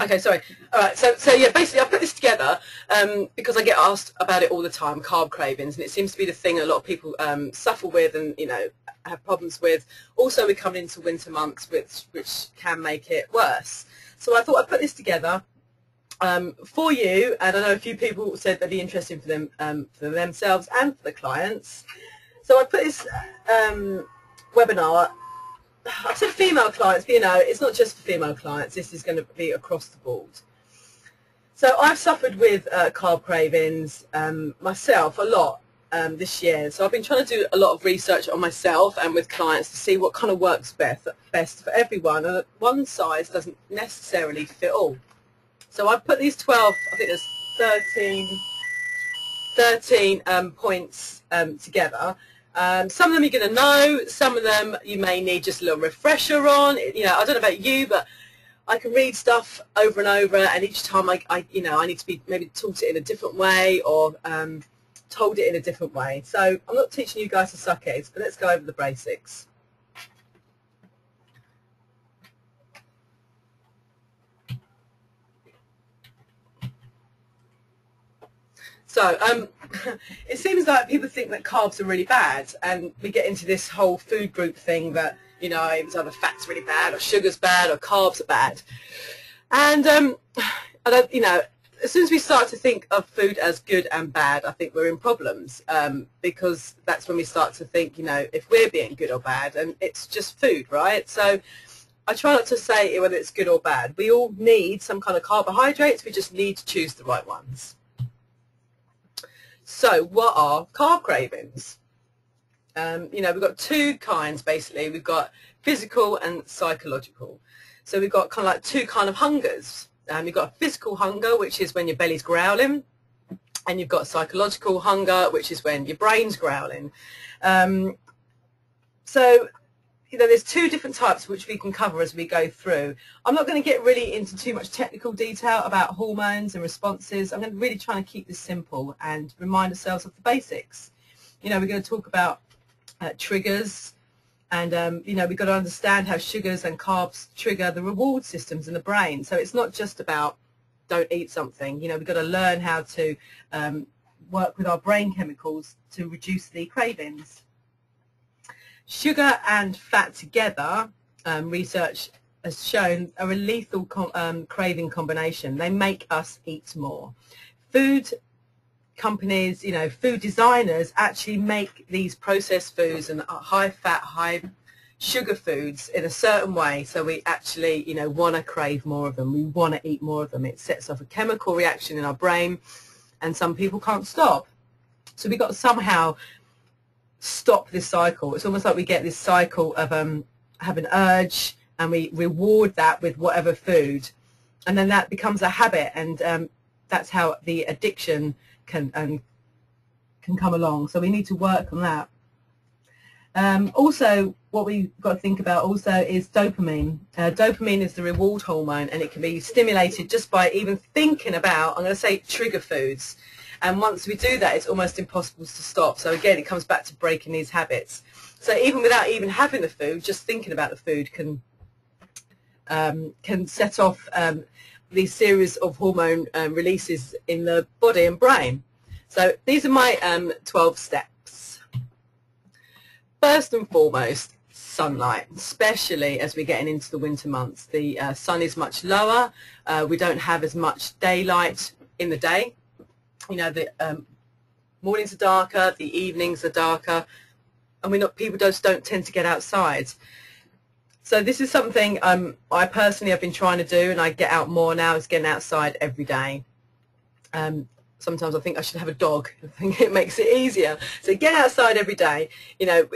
Okay, sorry. All right, so yeah, basically I put this together because I get asked about it all the time, carb cravings, and it seems to be the thing a lot of people suffer with and, you know, have problems with. Also, we're coming into winter months, which can make it worse. So I thought I'd put this together for you, and I know a few people said that'd be interesting for them, for themselves and for the clients. So I put this webinar. I said female clients, but you know, it's not just for female clients. This is going to be across the board. So I've suffered with carb cravings myself a lot this year. So I've been trying to do a lot of research on myself and with clients to see what kind of works best for everyone. And one size doesn't necessarily fit all. So I've put these 12, I think there's 13 points together. Some of them you're going to know, some of them you may need just a little refresher on. You know, I don't know about you, but I can read stuff over and over, and each time I need to be maybe taught it in a different way or told it in a different way. So I'm not teaching you guys to suck eggs, but let's go over the basics. So it seems like people think that carbs are really bad, and we get into this whole food group thing that, you know, it's either fat's really bad or sugar's bad or carbs are bad. And you know, as soon as we start to think of food as good and bad, I think we're in problems, because that's when we start to think, you know, if we're being good or bad, and it's just food, right? So I try not to say whether it's good or bad. We all need some kind of carbohydrates. We just need to choose the right ones. So what are carb cravings? You know, we've got two kinds basically. We've got physical and psychological. So we've got kind of like two kind of hungers. You've got a physical hunger, which is when your belly's growling, and you've got psychological hunger, which is when your brain's growling. So, you know, there's two different types which we can cover as we go through. I'm not going to get really into too much technical detail about hormones and responses. I'm going to really try to keep this simple and remind ourselves of the basics. You know, we're going to talk about triggers, and you know, we've got to understand how sugars and carbs trigger the reward systems in the brain. So it's not just about don't eat something. You know, we've got to learn how to work with our brain chemicals to reduce the cravings. Sugar and fat together, research has shown, are a lethal craving combination. They make us eat more. Food companies, you know, food designers actually make these processed foods and high fat, high sugar foods in a certain way, so we actually, you know, want to crave more of them. We want to eat more of them. It sets off a chemical reaction in our brain, and some people can't stop. So we've got to somehow stop this cycle. It's almost like we get this cycle of have an urge, and we reward that with whatever food, and then that becomes a habit, and that's how the addiction can come along. So we need to work on that. Also, what we've got to think about also is dopamine. Dopamine is the reward hormone, and it can be stimulated just by even thinking about, I'm going to say, trigger foods. And once we do that, it's almost impossible to stop. So again, it comes back to breaking these habits. So even without even having the food, just thinking about the food can set off these series of hormone releases in the body and brain. So these are my 12 steps. First and foremost, sunlight, especially as we're getting into the winter months. The sun is much lower. We don't have as much daylight in the day. You know, the mornings are darker, the evenings are darker, and people just don't tend to get outside. So this is something I personally have been trying to do, and I get out more now, is getting outside every day. Sometimes I think I should have a dog. I think it makes it easier. So get outside every day. You know,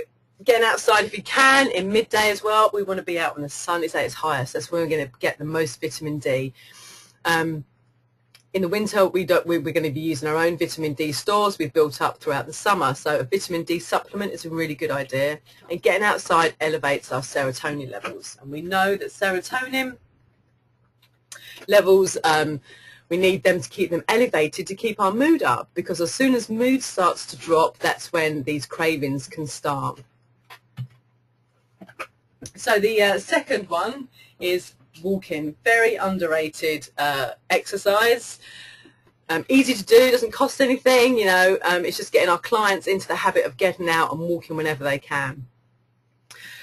getting outside if you can in midday as well. We want to be out when the sun is at its highest. That's when we're going to get the most vitamin D. In the winter, we're going to be using our own vitamin D stores we've built up throughout the summer. So a vitamin D supplement is a really good idea. And getting outside elevates our serotonin levels. And we know that serotonin levels, we need them to keep them elevated to keep our mood up, because as soon as mood starts to drop, that's when these cravings can start. So the second one is walking, very underrated exercise. Easy to do, doesn't cost anything, you know, it's just getting our clients into the habit of getting out and walking whenever they can.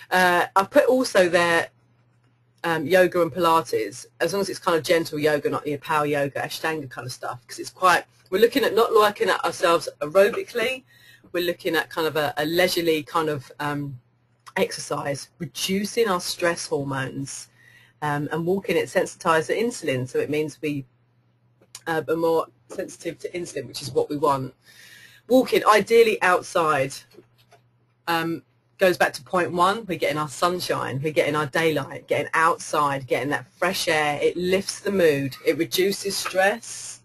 I put also there yoga and Pilates, as long as it's kind of gentle yoga, not your power yoga, Ashtanga kind of stuff, because it's quite, we're looking at not looking at ourselves aerobically, we're looking at kind of a leisurely kind of exercise, reducing our stress hormones, and walking it sensitizes to insulin, so it means we are more sensitive to insulin, which is what we want. Walking, ideally outside, goes back to point one. We're getting our sunshine, we're getting our daylight, getting outside, getting that fresh air. It lifts the mood, it reduces stress.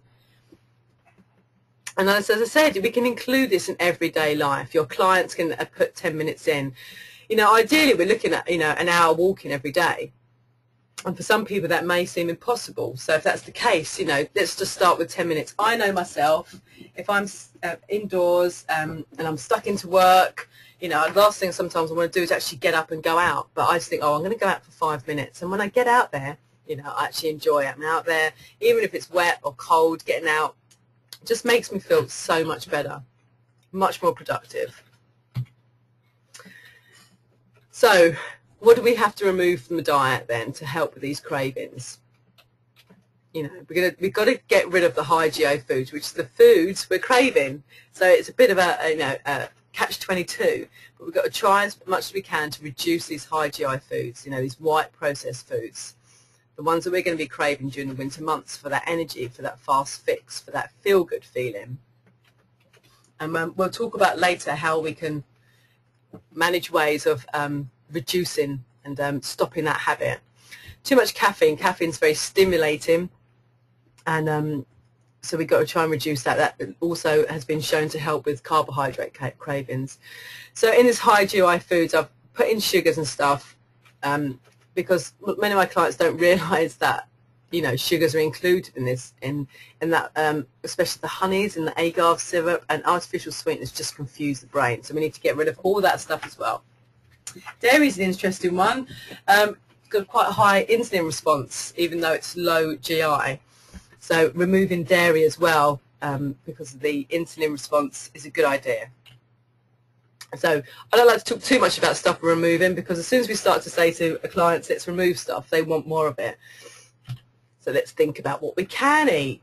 And as I said, we can include this in everyday life. Your clients can put 10 minutes in. You know, ideally we're looking at, you know, an hour walking every day. And for some people that may seem impossible. So if that's the case, you know, let's just start with 10 minutes. I know myself, if I'm indoors and I'm stuck into work, you know, the last thing sometimes I want to do is actually get up and go out. But I just think, oh, I'm going to go out for 5 minutes. And when I get out there, you know, I actually enjoy it. I'm out there, even if it's wet or cold, getting out just makes me feel so much better, much more productive. So what do we have to remove from the diet then to help with these cravings? You know, we've got to get rid of the high GI foods, which is the foods we're craving. So it's a bit of a catch-22, but we've got to try as much as we can to reduce these high GI foods, you know, these white processed foods, the ones that we're going to be craving during the winter months for that energy, for that fast fix, for that feel-good feeling. And we'll talk about later how we can manage ways of reducing and stopping that habit. Too much caffeine. Caffeine's very stimulating, and so we've got to try and reduce that. That also has been shown to help with carbohydrate cravings. So in this high GI foods, I've put in sugars and stuff because many of my clients don't realise that, you know, sugars are included in this, in that, especially the honeys and the agave syrup and artificial sweeteners just confuse the brain. So we need to get rid of all that stuff as well. Dairy is an interesting one. Got quite a high insulin response, even though it's low GI. So removing dairy as well, because of the insulin response, is a good idea. So I don't like to talk too much about stuff we're removing, because as soon as we start to say to a client, let's remove stuff, they want more of it. So let's think about what we can eat.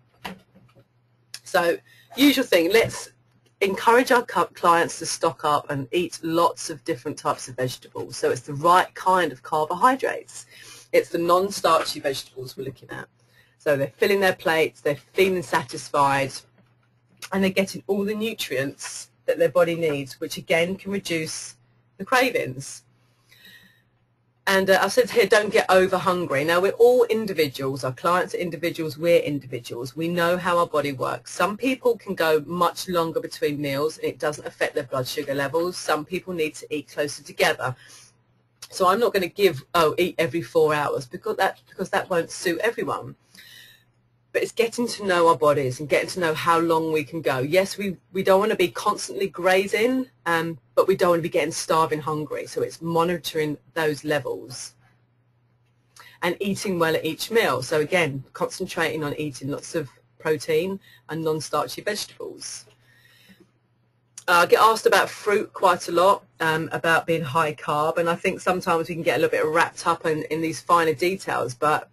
So usual thing, let's encourage our clients to stock up and eat lots of different types of vegetables. So it's the right kind of carbohydrates. It's the non-starchy vegetables we're looking at. So they're filling their plates, they're feeling satisfied, and they're getting all the nutrients that their body needs, which again can reduce the cravings. And I've said here, don't get over hungry. Now, we're all individuals. Our clients are individuals. We're individuals. We know how our body works. Some people can go much longer between meals, and it doesn't affect their blood sugar levels. Some people need to eat closer together. So I'm not going to give, eat every 4 hours, because that won't suit everyone. But it's getting to know our bodies and getting to know how long we can go. Yes, we don't want to be constantly grazing, but we don't want to be getting starving hungry. So it's monitoring those levels and eating well at each meal. So again, concentrating on eating lots of protein and non-starchy vegetables. I get asked about fruit quite a lot, about being high carb, and I think sometimes we can get a little bit wrapped up in these finer details, but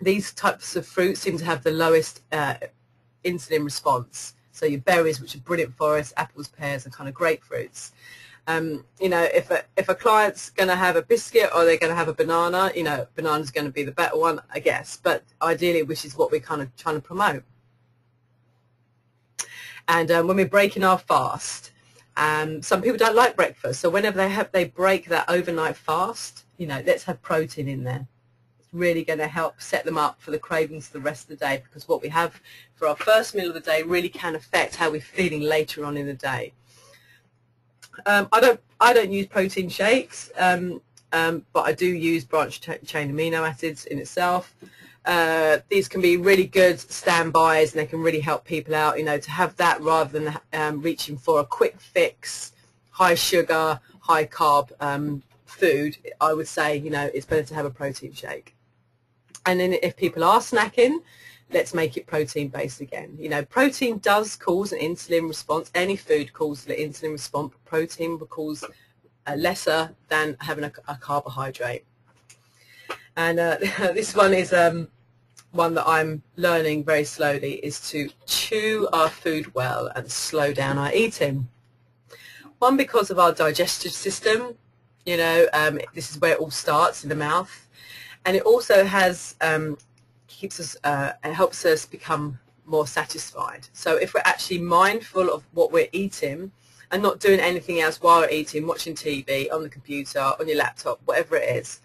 these types of fruits seem to have the lowest insulin response. So your berries, which are brilliant for us, apples, pears, and kind of grapefruits. You know, if a client's going to have a biscuit or they're going to have a banana, you know, banana's going to be the better one, I guess. But ideally, which is what we're kind of trying to promote. And when we're breaking our fast, some people don't like breakfast. So whenever they break that overnight fast, you know, let's have protein in there. Really going to help set them up for the cravings for the rest of the day, because what we have for our first meal of the day really can affect how we're feeling later on in the day. I don't use protein shakes, but I do use branched chain amino acids in itself. These can be really good standbys, and they can really help people out, you know, to have that rather than reaching for a quick fix, high sugar, high carb food. I would say, you know, it's better to have a protein shake. And then if people are snacking, let's make it protein-based again. You know, protein does cause an insulin response. Any food causes an insulin response. Protein will cause lesser than having a carbohydrate. And this one is one that I'm learning very slowly, is to chew our food well and slow down our eating. One, because of our digestive system. You know, this is where it all starts, in the mouth. And it also has keeps us and helps us become more satisfied. So if we're actually mindful of what we're eating and not doing anything else while we're eating, watching TV, on the computer, on your laptop, whatever it is,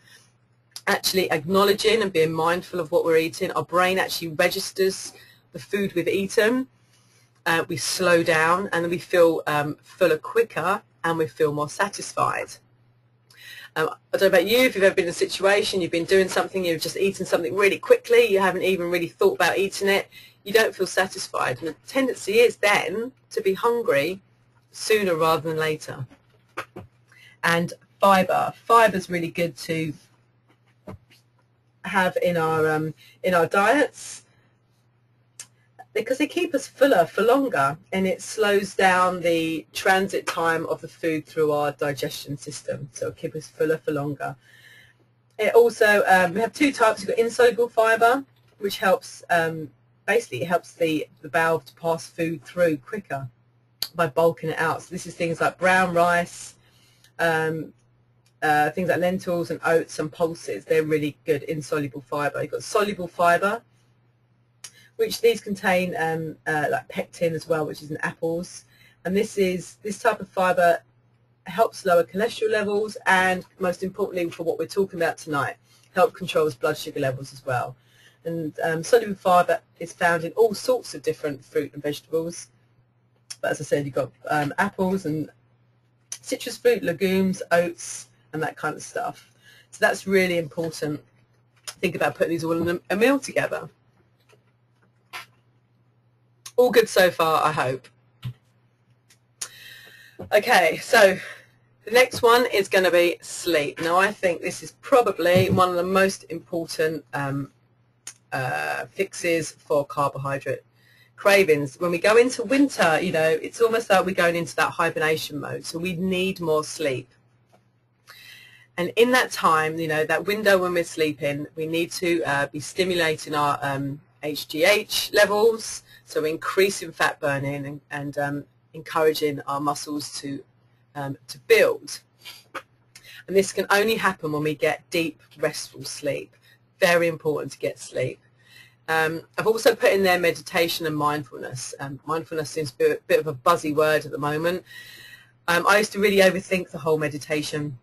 actually acknowledging and being mindful of what we're eating, our brain actually registers the food we've eaten. We slow down and we feel fuller quicker, and we feel more satisfied. I don't know about you, if you've ever been in a situation, you've been doing something, you've just eaten something really quickly, you haven't even really thought about eating it, you don't feel satisfied. And the tendency is then to be hungry sooner rather than later. And fibre. Fibre is really good to have in our diets, because they keep us fuller for longer, and it slows down the transit time of the food through our digestion system, so it'll keep us fuller for longer. It also, we have two types. We've got insoluble fibre, which helps, basically it helps the bowel to pass food through quicker by bulking it out. So this is things like brown rice, things like lentils and oats and pulses. They're really good insoluble fibre. You've got soluble fibre, which these contain like pectin as well, which is in apples. And this type of fibre helps lower cholesterol levels, and most importantly for what we're talking about tonight, help controls blood sugar levels as well. And soluble fibre is found in all sorts of different fruit and vegetables. But as I said, you've got apples and citrus fruit, legumes, oats, and that kind of stuff. So that's really important. Think about putting these all in a meal together. All good so far, I hope. Okay, so the next one is going to be sleep. Now, I think this is probably one of the most important fixes for carbohydrate cravings. When we go into winter, you know, it's almost like we're going into that hibernation mode, so we need more sleep. And in that time, you know, that window when we're sleeping, we need to be stimulating our HGH levels, so increasing fat burning and encouraging our muscles to build. And this can only happen when we get deep, restful sleep. Very important to get sleep. I've also put in there meditation and mindfulness. Mindfulness seems a bit of a buzzy word at the moment. I used to really overthink the whole meditation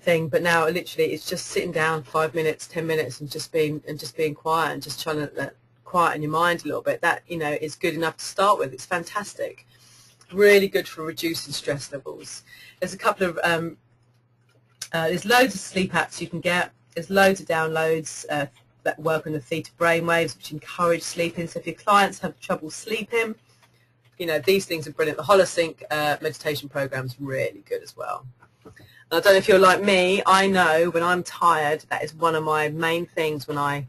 thing, but now literally it's just sitting down 5 minutes, 10 minutes, and just being quiet and just trying to quieten your mind a little bit. That, you know, is good enough to start with. It's fantastic. Really good for reducing stress levels. There's a couple of there's loads of sleep apps you can get. There's loads of downloads that work on the theta brainwaves, which encourage sleeping. So if your clients have trouble sleeping, you know, these things are brilliant. The Holosync meditation program is really good as well. And I don't know if you're like me, I know when I'm tired, that is one of my main things when I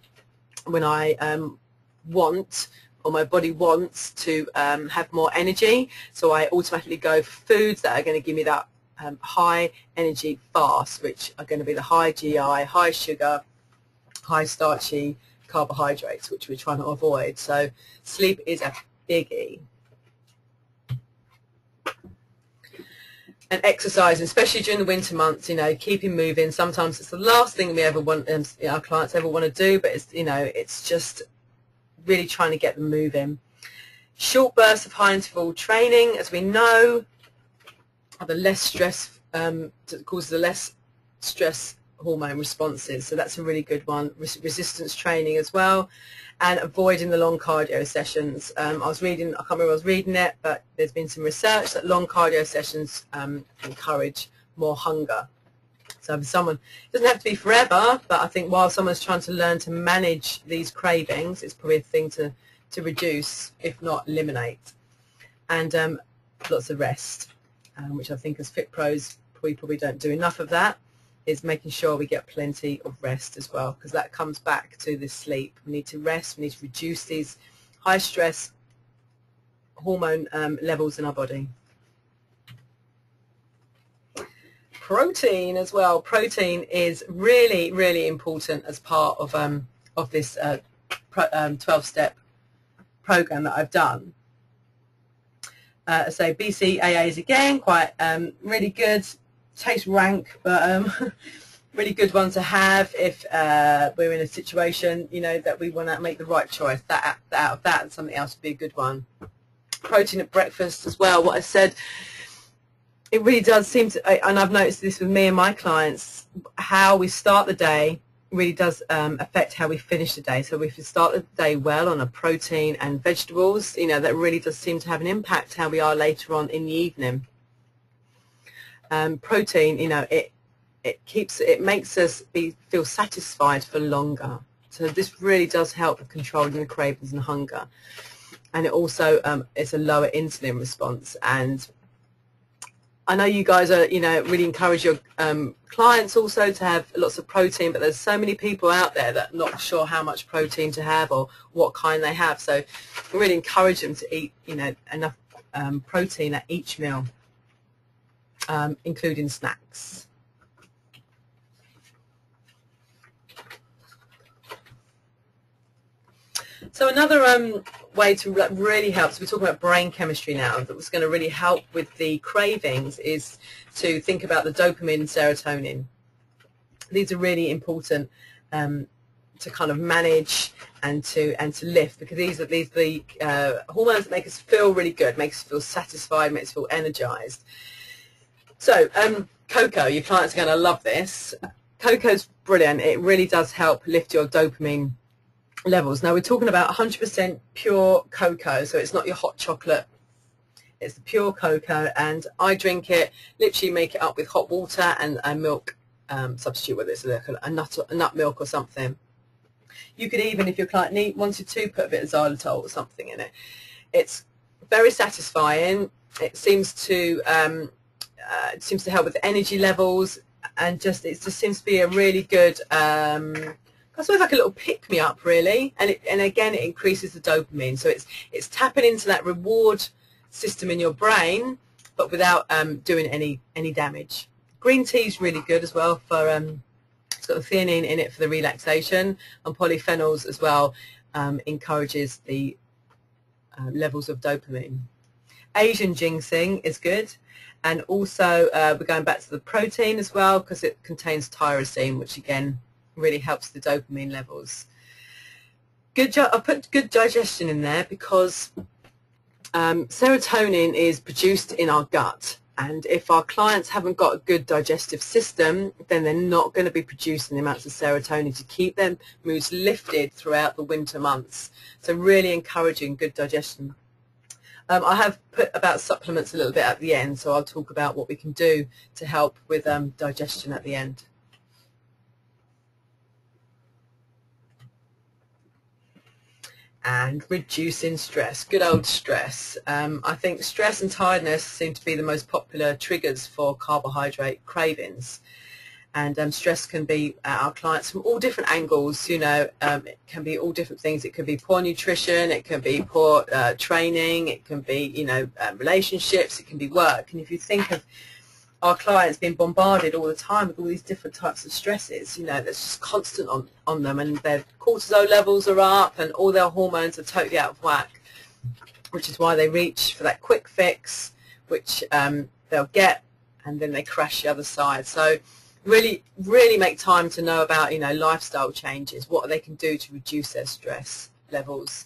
want, or my body wants to have more energy. So I automatically go for foods that are going to give me that high energy fast, which are going to be the high GI, high sugar, high starchy carbohydrates, which we're trying to avoid. So sleep is a biggie. And exercise, especially during the winter months, you know, keeping moving. Sometimes it's the last thing we ever want, our clients ever want to do, but it's, you know, it's just really trying to get them moving. Short bursts of high interval training, as we know, are the less stress, causes the less stress hormone responses. So that's a really good one. Resistance training as well, and avoiding the long cardio sessions. I was reading, I can't remember where I was reading it, but there's been some research that long cardio sessions encourage more hunger. So if someone, it doesn't have to be forever, but I think while someone's trying to learn to manage these cravings, it's probably a thing to reduce, if not eliminate. And lots of rest, which I think as Fit Pros, we probably don't do enough of that. is making sure we get plenty of rest as well, because that comes back to the sleep. We need to rest, we need to reduce these high stress hormone levels in our body. Protein as well. Protein is really, really important as part of this 12-step program that I've done. So BCAAs again, quite really good. Tastes rank, but really good one to have if we're in a situation, you know, that we want to make the right choice. That out of that, and something else would be a good one. Protein at breakfast as well. What I said, it really does seem to, and I've noticed this with me and my clients, how we start the day really does affect how we finish the day. So if we start the day well on a protein and vegetables, you know, that really does seem to have an impact how we are later on in the evening. Protein, you know, it makes us feel satisfied for longer. So this really does help with controlling the cravings and hunger. And it also it's a lower insulin response. And I know you guys are, you know, really encourage your clients also to have lots of protein, but there's so many people out there that are not sure how much protein to have or what kind they have. So I really encourage them to eat, you know, enough protein at each meal, including snacks. So another way to really help, so we're talking about brain chemistry now, that was going to really help with the cravings, is to think about the dopamine and serotonin. These are really important to kind of manage and to lift, because these are the hormones that make us feel really good, make us feel satisfied, make us feel energized. So cocoa, your clients are going to love this. Cocoa's brilliant. It really does help lift your dopamine levels. Now we're talking about 100% pure cocoa, so it's not your hot chocolate, it's the pure cocoa, and I drink it, literally make it up with hot water and a milk substitute, whether it's a nut milk or something. You could even, if your client wanted to, put a bit of xylitol or something in it. It's very satisfying. It seems to help with energy levels, and it just seems to be a really good I suppose like a little pick-me-up, really, and again it increases the dopamine. So it's tapping into that reward system in your brain, but without doing any damage. Green tea is really good as well for it's got the theanine in it for the relaxation, and polyphenols as well encourages the levels of dopamine. Asian ginseng is good, and also we're going back to the protein as well, because it contains tyrosine, which again really helps the dopamine levels. I put good digestion in there because serotonin is produced in our gut, and if our clients haven't got a good digestive system, then they're not going to be producing the amounts of serotonin to keep their moods lifted throughout the winter months. So really encouraging good digestion. I have put about supplements a little bit at the end, so I'll talk about what we can do to help with digestion at the end. And reducing stress, good old stress. I think stress and tiredness seem to be the most popular triggers for carbohydrate cravings. And stress can be our clients from all different angles, you know. It can be all different things. It could be poor nutrition, it can be poor training, it can be, you know, relationships, it can be work. And if you think of our clients being bombarded all the time with all these different types of stresses, you know, that's just constant on them, and their cortisol levels are up and all their hormones are totally out of whack, which is why they reach for that quick fix, which they'll get, and then they crash the other side. So really make time to know about, you know, lifestyle changes, what they can do to reduce their stress levels.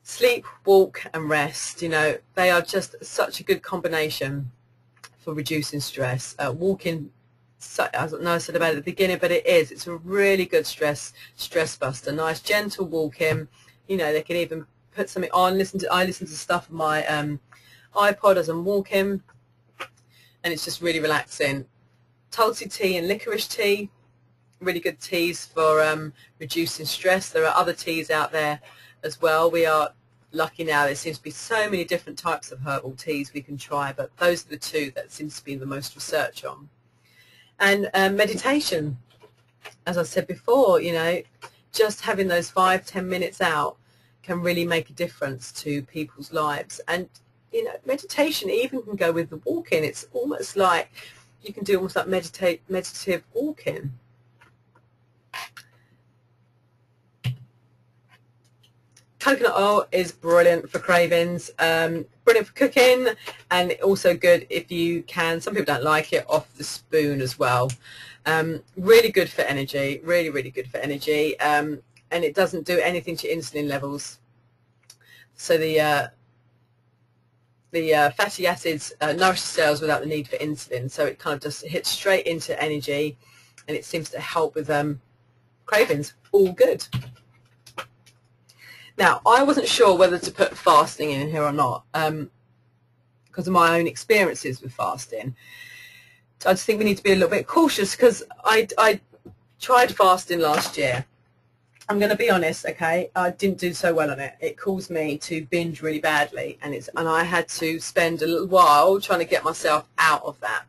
Sleep, walk and rest, you know, they are just such a good combination for reducing stress. Walking, I don't know, I said about it at the beginning, but it's a really good stress buster. Nice gentle walking, you know. They can even put something on, I listen to stuff on my iPod as I'm walking, and it's just really relaxing. Tulsi tea and licorice tea, really good teas for reducing stress. There are other teas out there as well. We are lucky now, there seems to be so many different types of herbal teas we can try, but those are the two that seems to be the most research on. And meditation, as I said before, you know, just having those 5-10 minutes out can really make a difference to people's lives. And, you know, meditation even can go with the walking. It's almost like you can do almost like meditative walking. Coconut oil is brilliant for cravings, brilliant for cooking, and also good if you can, some people don't like it, off the spoon as well. Really good for energy, really, really good for energy, and it doesn't do anything to insulin levels. So the fatty acids nourish the cells without the need for insulin, so it kind of just hits straight into energy, and it seems to help with cravings. All good. Now, I wasn't sure whether to put fasting in here or not because of my own experiences with fasting. So I just think we need to be a little bit cautious because I tried fasting last year. I'm going to be honest, okay, I didn't do so well on it. It caused me to binge really badly, and I had to spend a little while trying to get myself out of that.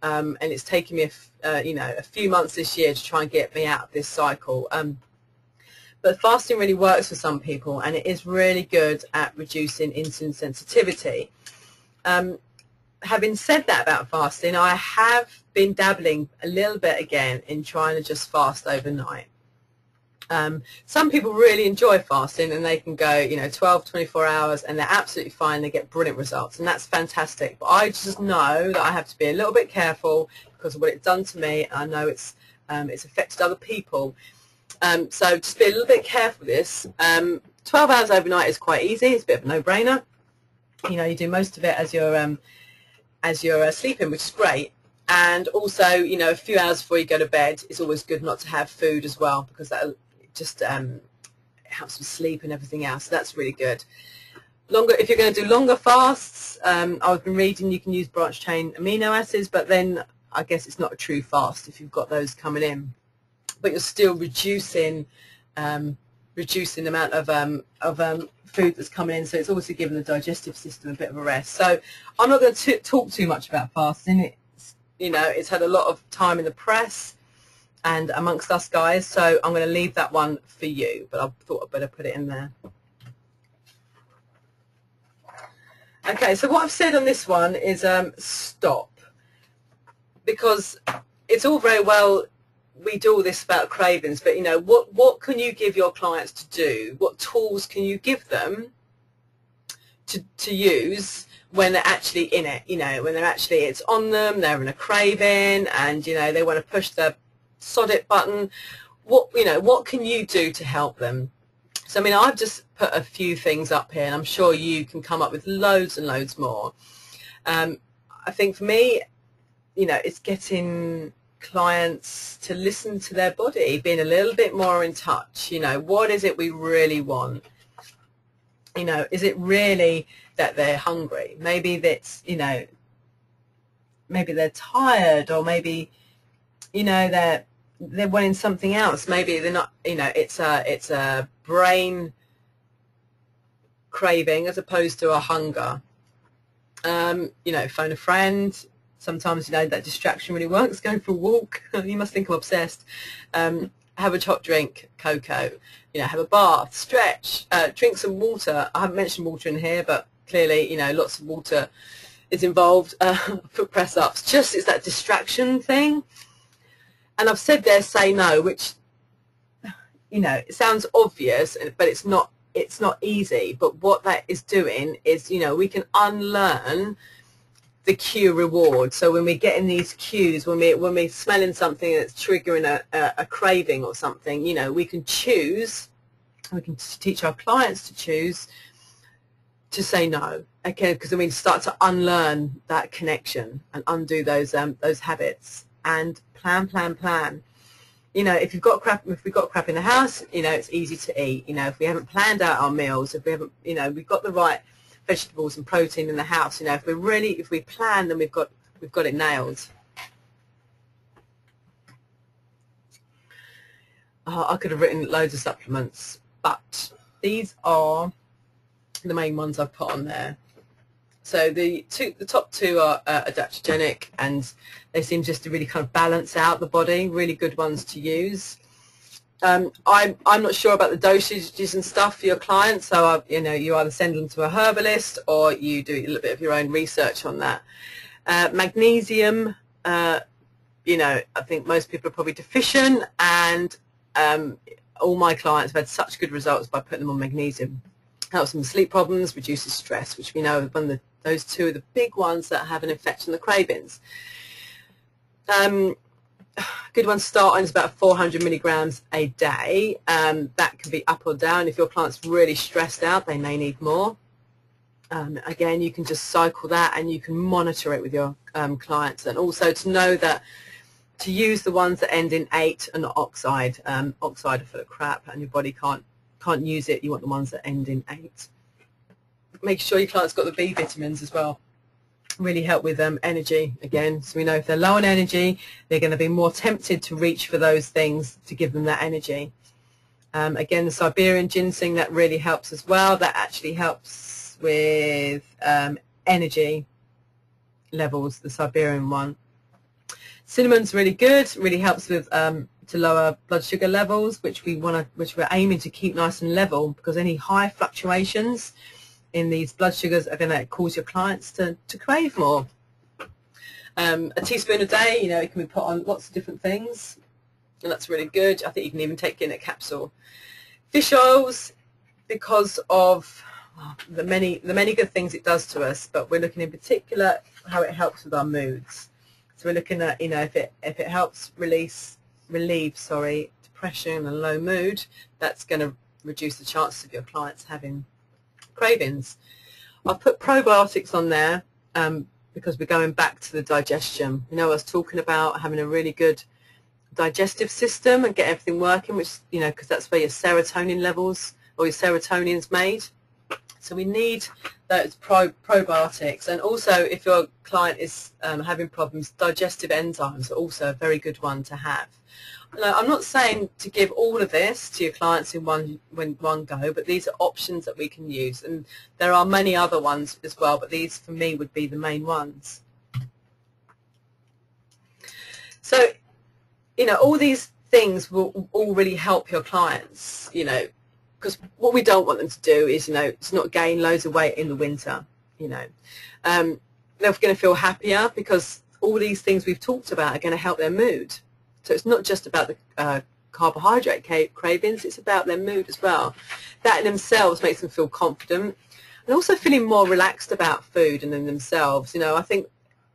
And it's taken me a few months this year to try and get me out of this cycle. But fasting really works for some people, and it is really good at reducing insulin sensitivity. Having said that about fasting, I have been dabbling a little bit again in trying to just fast overnight. Some people really enjoy fasting, and they can go, 12, 24 hours, and they're absolutely fine. They get brilliant results, and that's fantastic. But I just know that I have to be a little bit careful because of what it's done to me. I know it's affected other people. So just be a little bit careful with this. 12 hours overnight is quite easy. It's a bit of a no-brainer. You do most of it as you're sleeping, which is great. And also, a few hours before you go to bed, it's always good not to have food as well, because that just helps with sleep and everything else. So that's really good. If you're going to do longer fasts, I've been reading you can use branched chain amino acids, but then I guess it's not a true fast if you've got those coming in. But you're still reducing the amount of food that's coming in, so it's also giving the digestive system a bit of a rest. So I'm not going to talk too much about fasting. It's had a lot of time in the press and amongst us guys, so I'm going to leave that one for you, but I thought I'd better put it in there. Okay, so what I've said on this one is stop, because it's all very well we do all this about cravings, but what can you give your clients to do? What tools can you give them to use when they're actually in it? When they're actually, it's on them, they're in a craving, and they want to push the sod it button. What can you do to help them? So I've just put a few things up here, and I'm sure you can come up with loads and loads more. I think for me, it's getting clients to listen to their body, being a little bit more in touch. What is it we really want? Is it really that they're hungry? Maybe that's, maybe they're tired, or maybe, they're wanting something else. Maybe they're not, it's a brain craving as opposed to a hunger. Phone a friend. Sometimes, that distraction really works. Go for a walk. You must think I'm obsessed. Have a hot drink, cocoa. Have a bath, stretch, drink some water. I haven't mentioned water in here, but clearly, lots of water is involved. Foot press-ups. Just, it's that distraction thing. And I've said there, say no, which, it sounds obvious, but it's not easy. But what that is doing is, we can unlearn the cue reward. So when we're getting these cues, when we're smelling something that's triggering a craving or something, we can choose, we can teach our clients to choose to say no, okay, because we start to unlearn that connection and undo those habits, and plan. If we've got crap in the house, it's easy to eat. If we haven't planned out our meals, if we haven't, we've got the right vegetables and protein in the house, if we plan, then we've got it nailed. I could have written loads of supplements, but these are the main ones I've put on there. So the top two are adaptogenic, and they seem just to really kind of balance out the body. Really good ones to use. I'm not sure about the dosages and stuff for your clients, so you know, you either send them to a herbalist or you do a little bit of your own research on that. Magnesium, you know, I think most people are probably deficient, and all my clients have had such good results by putting them on magnesium. Helps them with sleep problems, reduces stress, which we know are those two are the big ones that have an effect on the cravings. Good one to start on is about 400 milligrams a day. That can be up or down. If your client's really stressed out, they may need more. Again, you can just cycle that, and you can monitor it with your clients, and also to know that to use the ones that end in 8 and not oxide. Oxide are full of crap, and your body can't use it. You want the ones that end in 8. Make sure your client's got the B vitamins as well. Really help with energy again. So we know if they're low on energy, they're going to be more tempted to reach for those things to give them that energy. Again, the Siberian ginseng, that really helps as well. That actually helps with energy levels, the Siberian one. Cinnamon's really good. Really helps with to lower blood sugar levels, which we're aiming to keep nice and level, because any high fluctuations in these blood sugars are going to cause your clients to crave more. A teaspoon a day, you know, it can be put on lots of different things, and that's really good. I think you can even take it in a capsule. Fish oils, because of the many good things it does to us, but we're looking in particular how it helps with our moods. So we're looking at, you know, if it helps relieve depression and low mood, that's going to reduce the chances of your clients having cravings. I've put probiotics on there because we're going back to the digestion. You know, I was talking about having a really good digestive system and get everything working, which, you know, because that's where your serotonin levels, or your serotonin's made. So we need those probiotics. And also, if your client is having problems, digestive enzymes are also a very good one to have. Now, I'm not saying to give all of this to your clients in one go, but these are options that we can use. And there are many other ones as well, but these for me would be the main ones. So, you know, all these things will all really help your clients, you know, because what we don't want them to do is, you know, to not gain loads of weight in the winter, you know. They're going to feel happier because all these things we've talked about are going to help their mood. So it's not just about the carbohydrate cravings, it's about their mood as well. That in themselves makes them feel confident, and also feeling more relaxed about food and in themselves. You know, I think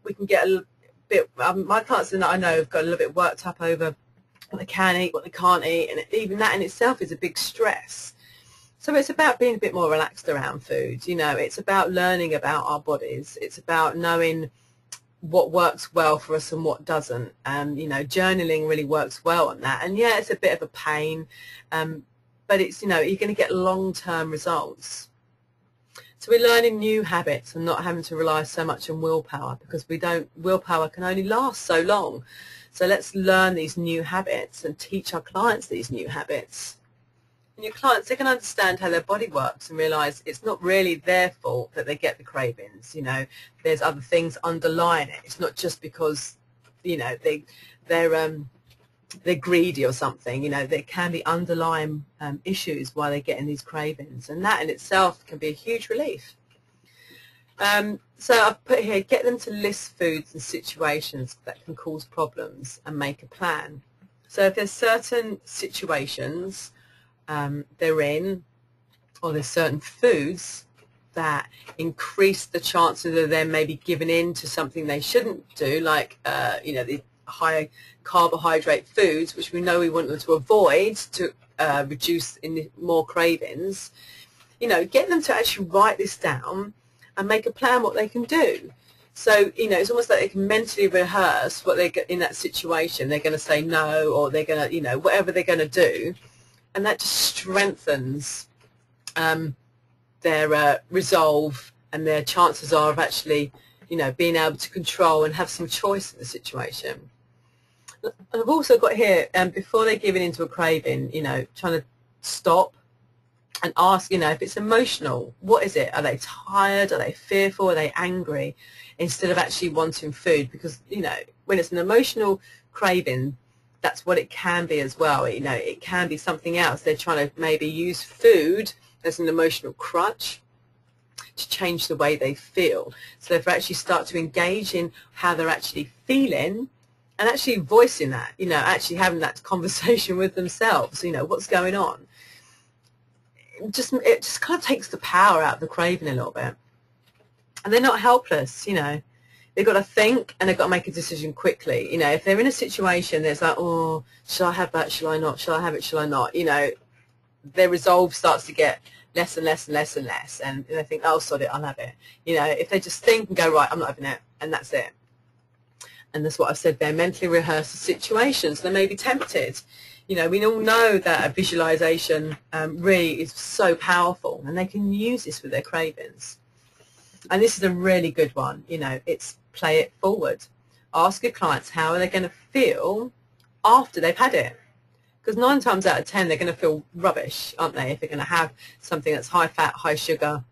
we can get a little bit, my clients that I know have got a little bit worked up over what they can eat, what they can't eat, and even that in itself is a big stress. So it's about being a bit more relaxed around food. You know, it's about learning about our bodies. It's about knowing what works well for us and what doesn't. You know, journaling really works well on that. And yeah, it's a bit of a pain, but it's, you know, you're going to get long-term results. So we're learning new habits and not having to rely so much on willpower, because willpower can only last so long. So let's learn these new habits and teach our clients these new habits. And your clients, they can understand how their body works and realize it's not really their fault that they get the cravings. You know, there's other things underlying it. It's not just because, you know, they're greedy or something. You know, there can be underlying issues why they're getting these cravings, and that in itself can be a huge relief. So I've put here, get them to list foods and situations that can cause problems and make a plan. So if there's certain situations they're in, or there's certain foods that increase the chances of them maybe giving in to something they shouldn't do, like, you know, the high carbohydrate foods, which we know we want them to avoid to reduce more cravings, you know, get them to actually write this down and make a plan what they can do. So, you know, it's almost like they can mentally rehearse what they get in that situation. They're going to say no, or they're going to, you know, whatever they're going to do. And that just strengthens their resolve, and their chances are of actually, you know, being able to control and have some choice in the situation. I've also got here, before they're giving into a craving, you know, trying to stop and ask, you know, if it's emotional, what is it? Are they tired? Are they fearful? Are they angry? Instead of actually wanting food, because, you know, when it's an emotional craving, that's what it can be as well. You know, it can be something else. They're trying to maybe use food as an emotional crutch to change the way they feel. So if they actually start to engage in how they're actually feeling and actually voicing that, you know, actually having that conversation with themselves, you know, what's going on. It just kind of takes the power out of the craving a little bit. And they're not helpless, you know. They've got to think and they've got to make a decision quickly. You know, if they're in a situation that's like, oh, shall I have that? Shall I not? Shall I have it? Shall I not? You know, their resolve starts to get less and less and less and less. And they think, oh, sod it, I'll have it. You know, if they just think and go, right, I'm not having it, and that's it. And that's what I've said there, mentally rehearse the situations. They may be tempted. You know, we all know that a visualization really is so powerful, and they can use this with their cravings. And this is a really good one. You know, it's play it forward. Ask your clients how are they going to feel after they've had it. Because 9 times out of 10, they're going to feel rubbish, aren't they? If they're going to have something that's high fat, high sugar,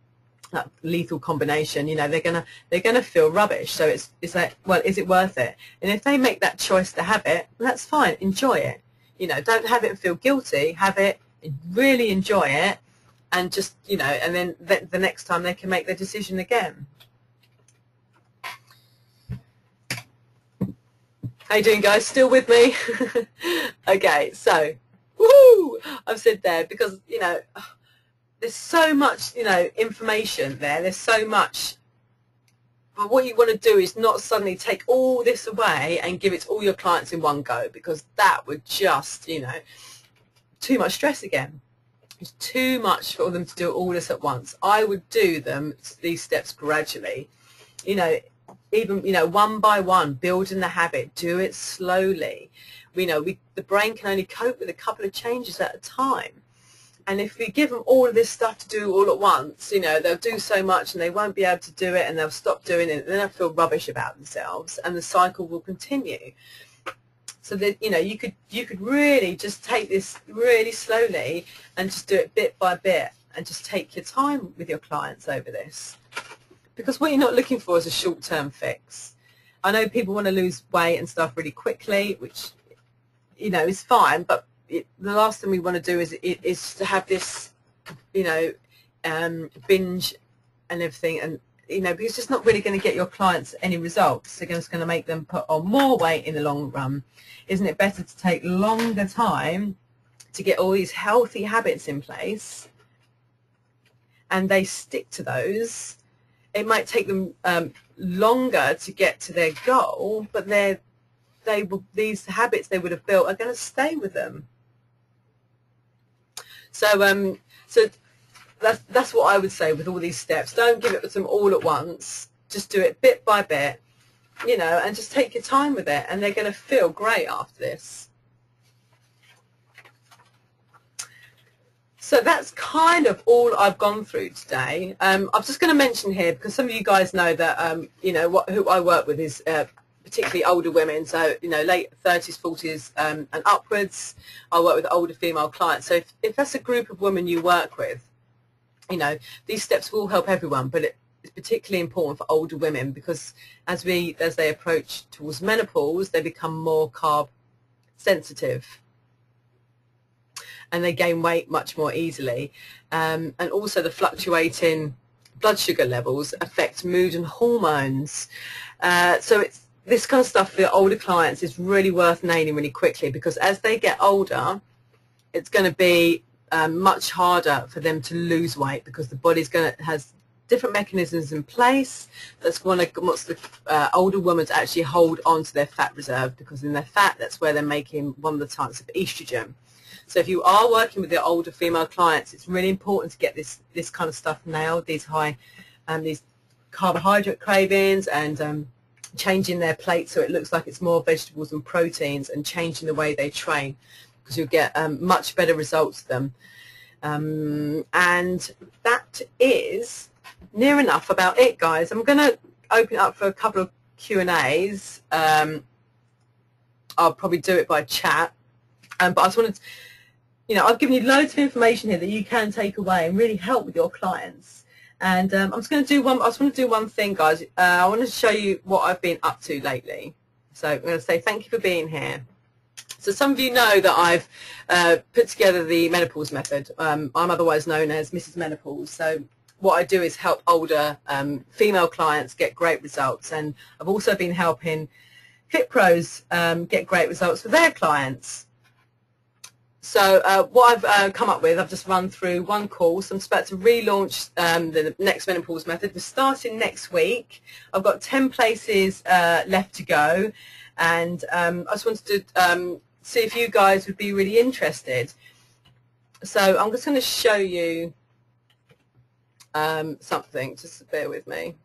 that lethal combination, you know, they're going to feel rubbish. So it's like, well, is it worth it? And if they make that choice to have it, well, that's fine. Enjoy it. You know, don't have it and feel guilty. Have it, really enjoy it, and just, you know, and then the next time they can make their decision again. How you doing, guys? Still with me? Okay, so, woo! I've said there because, you know, there's so much, you know, information there. There's so much. But what you want to do is not suddenly take all this away and give it to all your clients in one go, because that would just, you know, too much stress again. It's too much for them to do all this at once. I would do these steps gradually, you know, even, you know, one by one, building the habit, do it slowly. You know, the brain can only cope with a couple of changes at a time. And if we give them all of this stuff to do all at once, you know, they'll do so much and they won't be able to do it, and they'll stop doing it, and then they'll feel rubbish about themselves, and the cycle will continue. So that, you know, you could really just take this really slowly and just do it bit by bit, and just take your time with your clients over this. Because what you're not looking for is a short-term fix. I know people want to lose weight and stuff really quickly, which, you know, is fine, but the last thing we want to do is to have this, you know, binge and everything, and, you know, because it's just not really going to get your clients any results. They're just going to make them put on more weight in the long run. Isn't it better to take longer time to get all these healthy habits in place, and they stick to those? It might take them longer to get to their goal, but these habits they would have built are going to stay with them. So so that's what I would say with all these steps. Don't give it to them all at once. Just do it bit by bit, you know, and just take your time with it, and they're going to feel great after this. So that's kind of all I've gone through today. I'm just going to mention here, because some of you guys know that, you know, who I work with is particularly older women, so, you know, late 30s, 40s and upwards. I work with older female clients. So if that's a group of women you work with, you know, these steps will help everyone, but it's particularly important for older women, because as they approach towards menopause, they become more carb sensitive, and they gain weight much more easily. And also the fluctuating blood sugar levels affect mood and hormones. So this kind of stuff for older clients is really worth nailing really quickly, because as they get older, it's going to be much harder for them to lose weight, because the body's has different mechanisms in place. That's what's the older women to actually hold on to their fat reserve, because in their fat, that's where they're making one of the types of estrogen. So if you are working with your older female clients, it's really important to get this kind of stuff nailed, these these carbohydrate cravings, and changing their plate so it looks like it's more vegetables and proteins, and changing the way they train, because you'll get much better results with them. And that is near enough about it, guys. I'm going to open it up for a couple of Q&As. I'll probably do it by chat. But I just wanted to, you know, I've given you loads of information here that you can take away and really help with your clients. And I'm just going to do one. I just want to do one thing, guys. I want to show you what I've been up to lately. So I'm going to say thank you for being here. So some of you know that I've put together the Menopause Method. I'm otherwise known as Mrs. Menopause. So what I do is help older female clients get great results. And I've also been helping fit pros get great results for their clients. So what I've come up with, I've just run through one course. I'm just about to relaunch the next Menopause Method. We're starting next week. I've got 10 places left to go. And I just wanted to see if you guys would be really interested. So I'm just going to show you something. Just bear with me.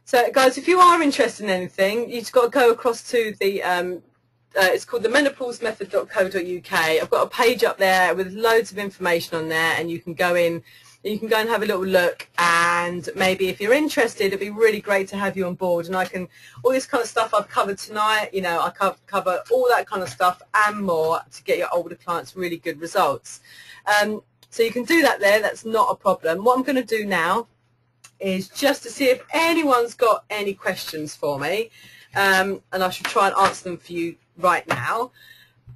So guys, if you are interested in anything, you've got to go across to the it's called the menopausmethod.co.uk. I've got a page up there with loads of information on there, and you can go in, you can go and have a little look, and maybe if you're interested, it'd be really great to have you on board. And I can, all this kind of stuff I've covered tonight, you know, I cover all that kind of stuff and more to get your older clients really good results. So you can do that there, that's not a problem. What I'm going to do now is just to see if anyone's got any questions for me, and I should try and answer them for you right now.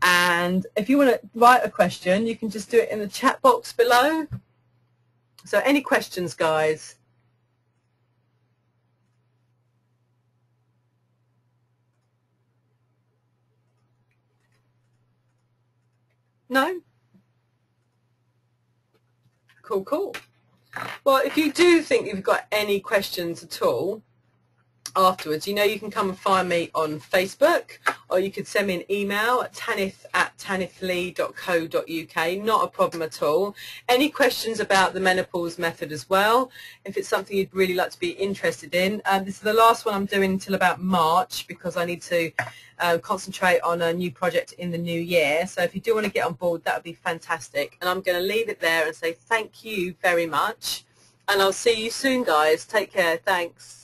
And if you want to write a question, you can just do it in the chat box below. So any questions, guys? No? Cool, cool. Well, if you do think you've got any questions at all afterwards, you know, you can come and find me on Facebook, or you could send me an email at tanith@tanithlee.co.uk. Not a problem at all. Any questions about the Menopause Method as well, if it's something you'd really like to be interested in. This is the last one I'm doing until about March, because I need to concentrate on a new project in the new year. So if you do want to get on board, that would be fantastic. And I'm going to leave it there and say thank you very much, and I'll see you soon, guys. Take care. Thanks.